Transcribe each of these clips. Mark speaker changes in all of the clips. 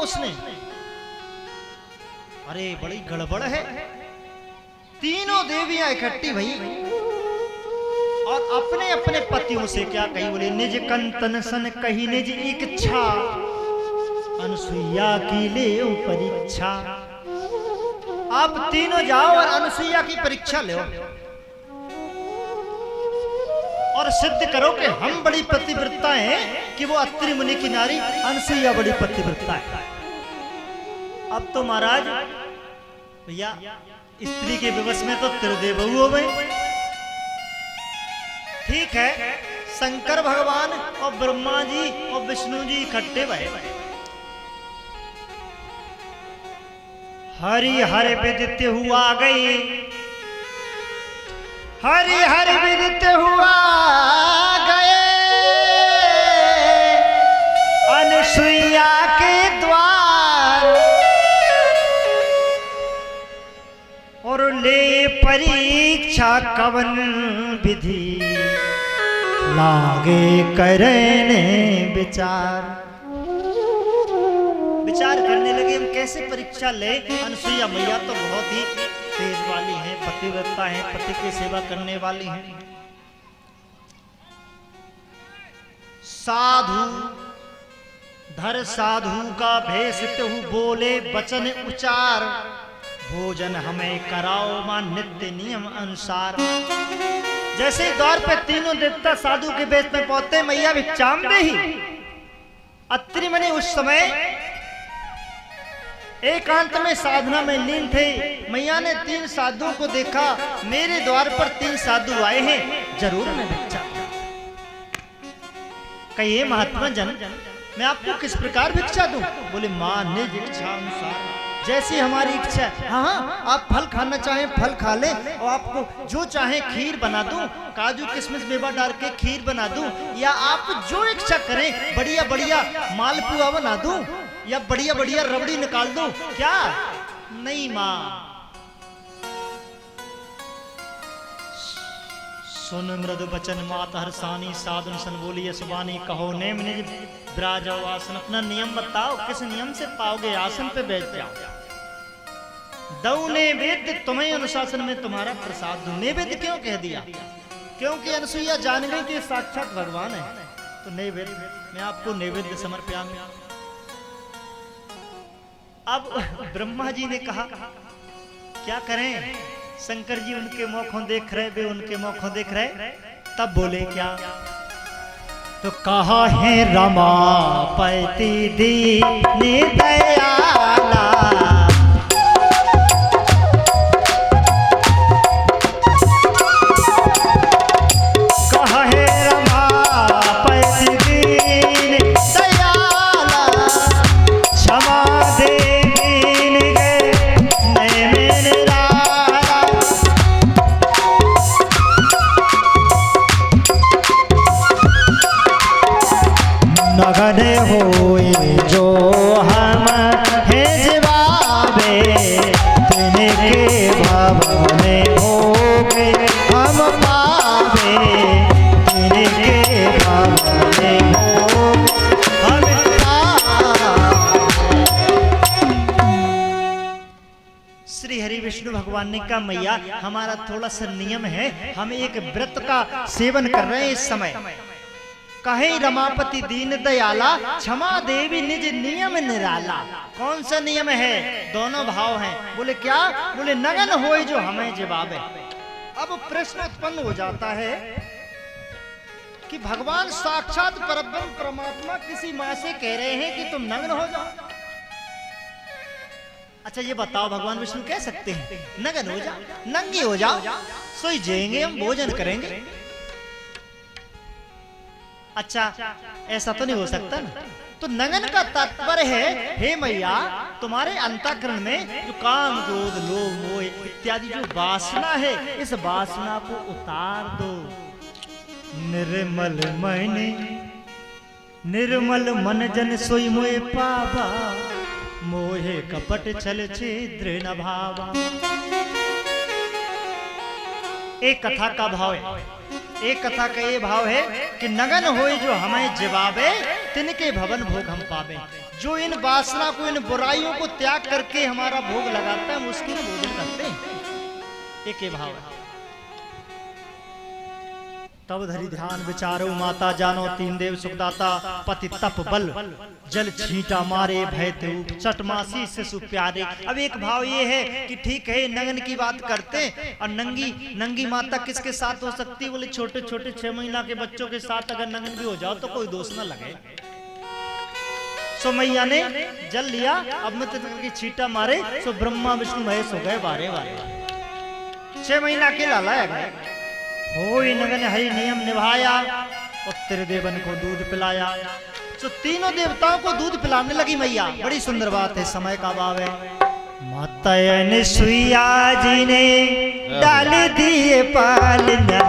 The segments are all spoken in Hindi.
Speaker 1: उसने, अरे बड़ी गड़बड़ है। तीनों देवियां इकट्ठी भई और अपने अपने पतियों से क्या कही, बोले निज कंतन सन कही निज इच्छा, अनसुईया की ले परीक्षा। आप तीनों जाओ और अनसुईया की परीक्षा लो और सिद्ध करो कि हम बड़ी पतिव्रता हैं कि वो अत्रि मुनि की नारी अनसुईया बड़ी पतिव्रता है। अब तो महाराज भैया स्त्री के विवश में तो त्रिदेव हो गए। ठीक है, शंकर भगवान और ब्रह्मा जी और विष्णु जी इकट्ठे भए। हरि हरि विदित हुआ गए, हरि हरि विदित हुआ गए, अनसुईया के द्वार और ले परीक्षा कवन विधि, लागे करने विचार। विचार करने लगे हम कैसे परीक्षा ले। अनसुईया मैया तो बहुत ही तेज वाली हैं, पतिव्रता हैं, पति की सेवा करने वाली हैं। साधु धर साधु का भेष तेहु बोले वचन उचार, भोजन हमें कराओ मां नित्य नियम अनुसार। जैसे ही द्वार पे तीनों देवता साधु के भेष में पहुंचते, मैया भिक्षाम देहि। अत्रि मुनि उस समय एकांत में साधना में लीन थे। मैया ने तीन साधुओं को देखा, मेरे द्वार पर तीन साधु आए हैं, जरूर मैं भिक्षा। कहिए महात्मा जन, मैं आपको किस प्रकार भिक्षा दूं? बोले मां निज इच्छा अनुसार, जैसी हमारी इच्छा है। हाँ, आप फल खाना चाहें फल खा लें, और आपको जो चाहे खीर बना दूं, काजू किशमिश मेवा डाल के खीर बना दूं, या आप जो इच्छा करें बढ़िया बढ़िया मालपुआ बना दूं, या बढ़िया बढ़िया रबड़ी निकाल दूं। क्या? नहीं मां, सुन मृदु बचन मात हरसानी, साधन सन बोलिए सुबानी, कहो नेम निज विराजो आसन। अपना नियम बताओ, किस नियम से पाओगे आसन पे बैठ जाओ। दऊ नैवेद्य तुम्हें अनुशासन में तुम्हारा प्रसाद दूं। नैवेद्य क्यों कह दिया? क्योंकि अनसुईया जान गई कि साक्षात भगवान है। तो नैवेद्य, मैं आपको नैवेद्य समर्पयामि। अब ब्रह्मा जी ने कहा क्या करें, शंकर जी उनके मुखों देख रहे, वे उनके मुखों देख रहे। तब बोले क्या? तो कहा है रमापति दीन दयाला, कहा है रमापति दीन दयाला, क्षमा दे दीन गए नैन निराला। नगन होए जो हम है जवाबे, तिनके भवन होगे हम पावे, तिनके भवन हम पावे। श्री हरि विष्णु भगवान ने कहा मैया हमारा थोड़ा सा नियम है, हम एक व्रत का सेवन कर रहे हैं इस समय। कहे रमापति दीन दयाला, क्षमा देवी निज नियम निराला। कौन सा नियम है? दोनों भाव हैं। बोले क्या? बोले नगन होए जो हमें जवाब है। अब प्रश्न उत्पन्न हो जाता है कि भगवान साक्षात परब्रह्म परमात्मा किसी माँ से कह रहे हैं कि तुम नग्न हो जाओ। अच्छा ये बताओ, भगवान विष्णु कह सकते हैं नग्न हो जाओ, नंगे हो जाओ, सोई जाएंगे, हम भोजन करेंगे? अच्छा ऐसा तो नहीं हो सकता ना। तो नगन का तात्पर्य है हे मैया तुम्हारे अंतःकरण में जो काम क्रोध लोभ मोह इत्यादि जो वासना है, इस वासना को उतार दो। निर्मल मन, निर्मल मन जन सोई मोए पावा, मोहे कपट छल छिद्र न भावा। एक कथा का भाव है, एक कथा का ये भाव है कि नगन होए जो हमें जवाबे, तिनके भवन भोग हम पावे। जो इन वासना को, इन बुराइयों को त्याग करके हमारा भोग लगाता है, हम उसकी पूजन करते हैं। एक ही भाव है। तब धरि ध्यान विचारो माता जानो तीन देव सुखदाता, पति तप बल जल छींटा मारे भय तेऊ चटमासी से सुप्यारे। अब एक भाव ये है कि ठीक है नंगन की बात करते, और नंगी माता किसके साथ हो सकती है? बोले छोटे छोटे 6 महीना के बच्चों के साथ अगर नंगन भी हो जाओ तो कोई दोष ना लगे। सो मैया ने जल लिया, अमृत की छींटा मारे, सो ब्रह्मा विष्णु महेश हो गए बारे बारे। 6 महीना के लाला है। होई नगन हरि नियम निभाया, और त्रिदेवन को दूध पिलाया। तो तीनों देवताओं को दूध पिलाने लगी मैया। बड़ी सुंदर बात है, समय का भाव है। माता अनसुईया जी ने डाल दिए पालना,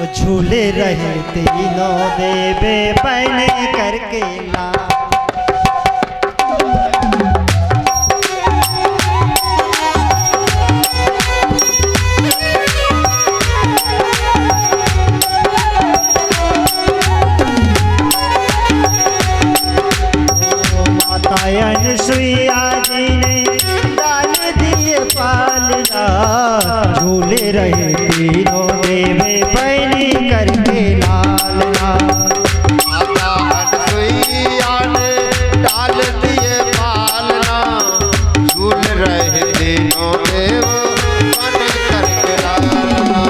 Speaker 1: झूले रहे तीनों देवे पहने करके ला। अनसुईया जी ने डाल दिए पालना, झूले रहे तीनों देवे पैनी करके लालना।
Speaker 2: माता अनसुईया ने डाल दिए पालना, झूल रहे तीनों देव पैनी करके लालना।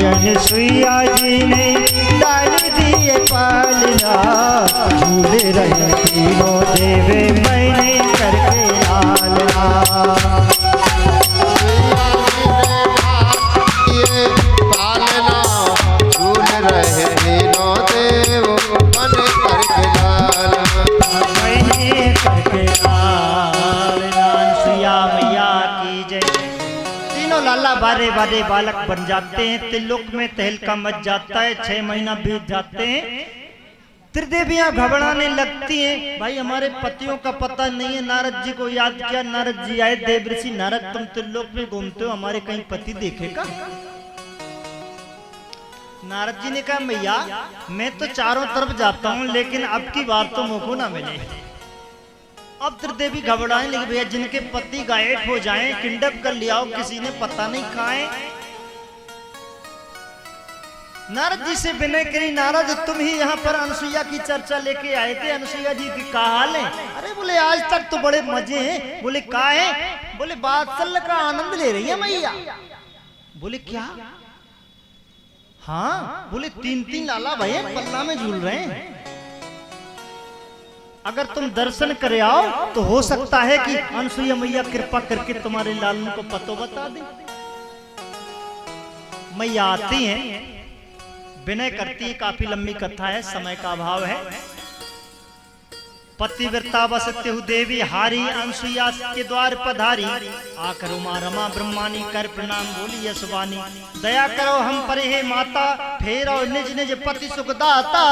Speaker 2: अनसुईया जी ने डाल दिए पालना, झूले रहे तीनों देवे मैंने करके लालना। पालना झूल रहे तीनों देव मैंने करके लालना,
Speaker 1: मैंने करके लालना। अनसुईया मैया की जय। तीनों लाला बारे बारे बालक बन जाते हैं, त्रिलोक में तहलका मच जाता है। 6 महीना बीत जाते हैं, त्रिदेवियां घबराने लगती हैं। भाई हमारे पतियों का पता नहीं है। नारद जी को याद किया, नारद जी आए। देवऋषि नारद, तुम त्रिलोक में घूमते हो, हमारे कहीं पति देखेगा? नारद जी ने कहा मैया मैं तो चारों तरफ जाता हूँ, लेकिन अब की बार तो मुझको ना मिले। अब त्रिदेवी घबराने लगी, भैया जिनके पति गायब हो जाएं, किंडप कर लिया हो, किसी ने पता नहीं खाए। नारद जी से विनय करी, नारद तुम ही यहाँ पर अनसुईया की चर्चा लेके आए थे, अनसुईया जी की क्या हाल है? अरे बोले आज तक तो बड़े मजे हैं। बोले क्या है? बोले वात्सल्य का आनंद ले रही है मैया। बोले क्या? हाँ। बोले 3-3 लाला भैया पल्ला में झूल रहे हैं। अगर तुम दर्शन करे आओ तो हो सकता है कि अनसुईया मैया कृपा करके तुम्हारे लालन को पतो बता दे। मैया आती हैं, विनय करती है। काफी लंबी कथा है, समय का अभाव है। पतिव्रता वसत्यहु देवी हारी, अनसुईया के द्वार पधारी। आकर उमा रमा ब्रह्मानी कर प्रणाम बोली यशवानी। दया करो हम पर हे माता, फेरो निज निज पति सुखदाता।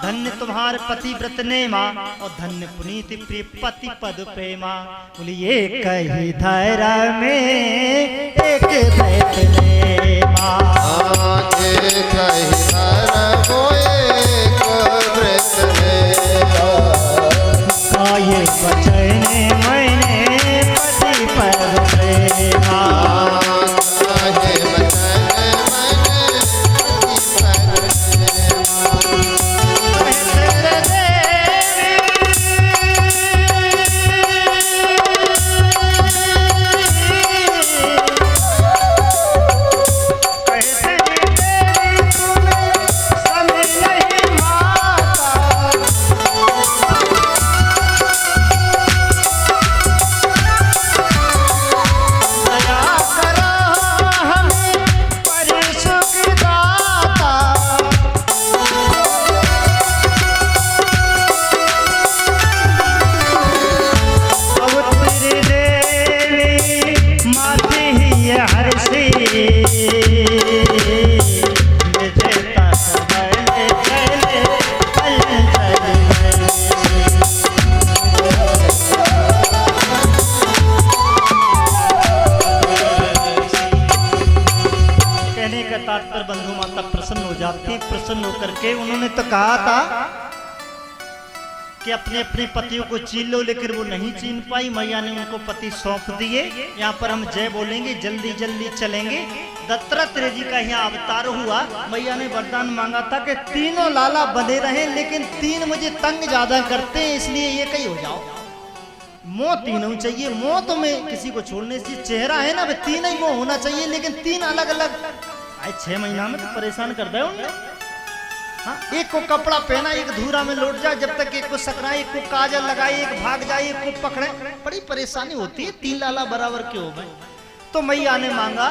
Speaker 1: धन्य तुम्हारे पति व्रत नेमा, और धन्य पुनीति प्रिय पति पद प्रेमा। बोलिए कही धरा में एक व्रत नेमा,
Speaker 2: एक कही धरा एक व्रत नेमा।
Speaker 1: ये बचन मैंने पति पर प्रेमा,
Speaker 2: ये बचन मैंने पति पर प्रेमा।
Speaker 1: करके उन्होंने तो कहा था कि अपने अपने पतियों को चीन लो, लेकिन वो नहीं चीन पाई। मैया ने उनको पति सौंप दिए। यहाँ पर हम जय बोलेंगे, जल्दी जल्दी चलेंगे। दत्तात्रेय जी का यहाँ अवतार हुआ। मैया ने वरदान मांगा था कि तीनों लाला बने रहे, लेकिन तीन मुझे तंग ज्यादा करते हैं, इसलिए एक ही हो जाओ। मोह तीनों चाहिए, मोह तो मैं किसी को छोड़ने से चेहरा है ना, तीन ही मोह होना चाहिए, लेकिन तीन अलग अलग। आए 6 महीना में तो परेशान कर दे उन्हें। हाँ, एक को कपड़ा पहना, एक धूरा में लौट जाए, जब तक एक को सकराए, एक को काजल लगाए, एक भाग जाए, एक को पकड़े, बड़ी परेशानी होती है। तीन लाला बराबर क्यों हो भाई? तो मैया ने मांगा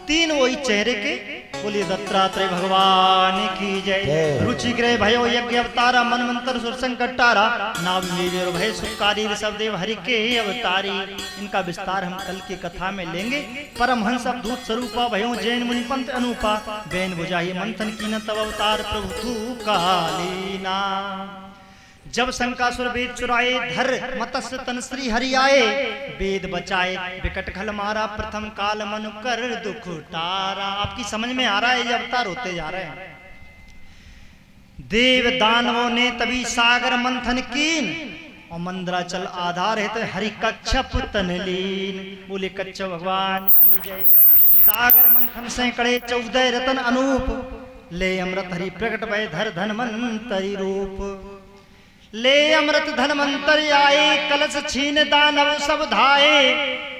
Speaker 1: तीन वही चेहरे के। बोलिए दत्तात्रेय भगवान की जय। रुचि ग्रह भयो यज्ञ अवतारा, मन मंत्र सुर संकट तारा, नाम वीर भय सुखकारी ऋषभदेव हरि के अवतारी। इनका विस्तार हम कल की कथा में लेंगे। परमहंस अवधूत स्वरूपा भयो जैन मुनि पंथ अनुपा, बैन बुझाई मंथन की न तब अवतार प्रभु तू कालीना। जब शंकासुर वेद चुराए, धर मत्स्य तन श्री हरि आए, वेद बचाए विकट खल मारा, प्रथम काल मनु कर दुख टारा। आपकी समझ में आ रहा है ये अवतार होते जा रहे हैं। देव दानवों ने तभी सागर मंथन कीन, और मंदराचल आधार है तो हरि कच्छप तन लीन। बोले कच्छप भगवान की जय। सागर मंथन सैकड़े 14 रतन अनूप, ले अमृत हरि प्रकट भय धर धनवंतरि रूप। ले अमृत धनवंतरि आए, कलश छीन दानव सब धाये,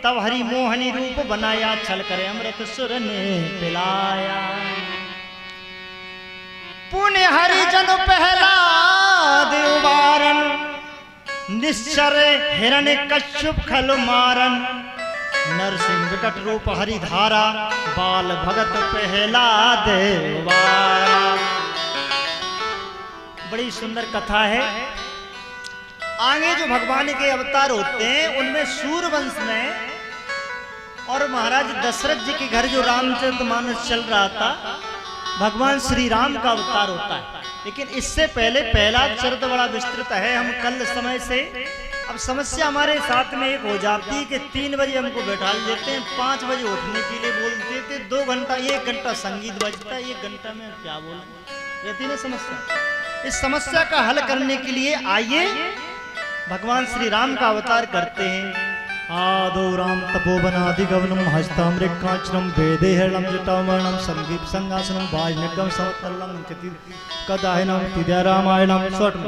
Speaker 1: तब हरि मोहनी रूप बनाया, छल करे अमृत सुर ने पिलाया। पुण्य हरि जन पहला देवारन, निश्चर हिरण्य कश्यप खल मारन, नरसिंह विकट रूप हरि धारा, बाल भगत पहला देवारा। बड़ी सुंदर कथा है। आगे जो भगवान के अवतार होते हैं उनमें सूर्यवंश में, और महाराज दशरथ जी के घर जो रामचरितमानस चल रहा था, भगवान श्री राम का अवतार होता है। लेकिन इससे पहले पहला चरित्र बड़ा विस्तृत है। हम कल समय से, अब समस्या हमारे साथ में एक हो जाती है कि 3 बजे हमको बैठा देते हैं, 5 बजे उठने के लिए बोलते थे, 2 घंटा 1 घंटा संगीत बजता है, 1 घंटा में क्या बोलें, रहती ना समस्या। इस समस्या का हल करने के लिए आइए भगवान श्री राम का अवतार करते हैं। आदो राम तपोवनादि गवनम हस्तामृकाचनम वेदे हरणम जटामरणम संगीत संगासनम भाजनकम समतलम कति कदायनम तिद्या रामायणम स्वटम।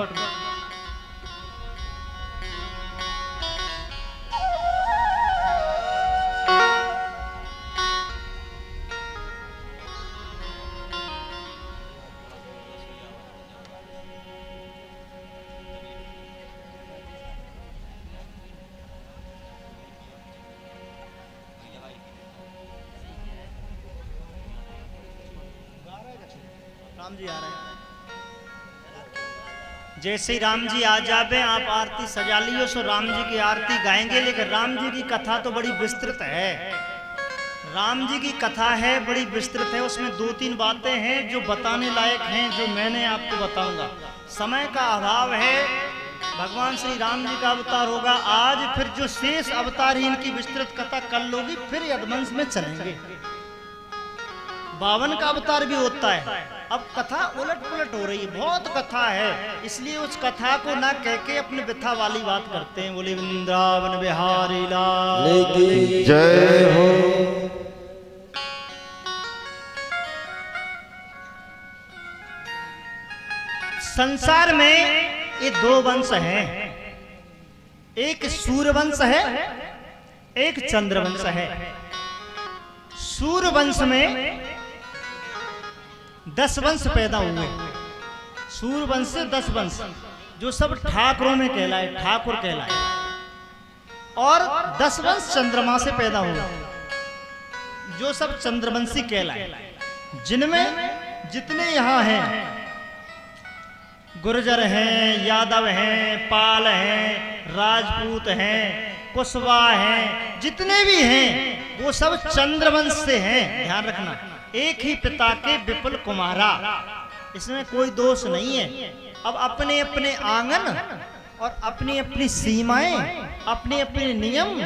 Speaker 1: राम जी आ रहे हैं। जैसे ही राम जी आ जावे, आप आरती सजा लियो, सो राम जी की आरती गाएंगे। लेकिन राम जी की कथा तो बड़ी विस्तृत है। राम जी की कथा है, बड़ी विस्तृत है। उसमें 2-3 बातें हैं जो बताने लायक हैं, जो मैंने आपको बताऊंगा। समय का अभाव है। भगवान श्री राम जी का अवतार होगा आज, फिर जो शेष अवतार ही इनकी विस्तृत कथा कल होगी, फिर यदवंश में चलेंगे। 52 का अवतार भी होता है। अब कथा उलट पुलट हो रही है, बहुत कथा है, इसलिए उस कथा को ना कह के अपने व्यथा वाली बात करते हैं। बोले वृंदावन बिहारी लाल की
Speaker 2: जय हो।
Speaker 1: संसार में ये 2 वंश हैं, एक सूर्यवंश है, एक चंद्रवंश है। सूर्यवंश में 10 वंश पैदा हुए। सूर्यवंश से 10 वंश, जो सब ठाकुरों में कहलाए, ठाकुर कहलाए। और 10 वंश चंद्रमा से पैदा हुए, जो सब चंद्रवंशी कहलाए। जिनमें जितने यहाँ हैं, गुर्जर हैं, यादव हैं, पाल हैं, राजपूत हैं, कुशवा हैं, जितने भी हैं वो सब चंद्रवंश से हैं। ध्यान रखना, एक ही पिता के विपुल कुमारा, इसमें कोई दोष नहीं है। अब अपने अपने आंगन और अपनी अपनी सीमाएं, अपने अपने नियम,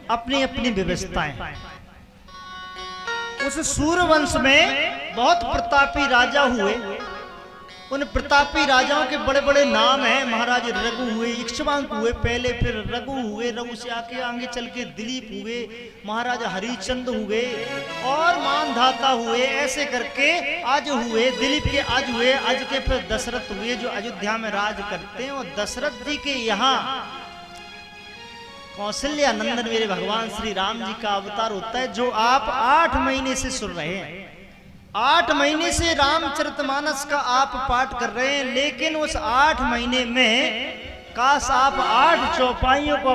Speaker 1: अपनी अपनी व्यवस्थाएं। उस सूर्यवंश में बहुत प्रतापी राजा हुए, उन प्रतापी राजाओं के बड़े बड़े नाम हैं। महाराज रघु हुए, इक्ष्वाकु हुए पहले, फिर रघु हुए, रघु से आगे चल के दिलीप हुए, महाराज हरिश्चंद्र हुए और मानधाता हुए। ऐसे करके आज हुए, दिलीप के आज हुए, आज के फिर दशरथ हुए जो अयोध्या में राज करते हैं। और दशरथ जी के यहाँ कौशल्या नंदन मेरे भगवान श्री राम जी का अवतार होता है, जो आप 8 महीने से सुन रहे हैं। 8 महीने से रामचरितमानस का आप पाठ कर रहे हैं, लेकिन उस 8 महीने में काश आप 8 चौपाइयों को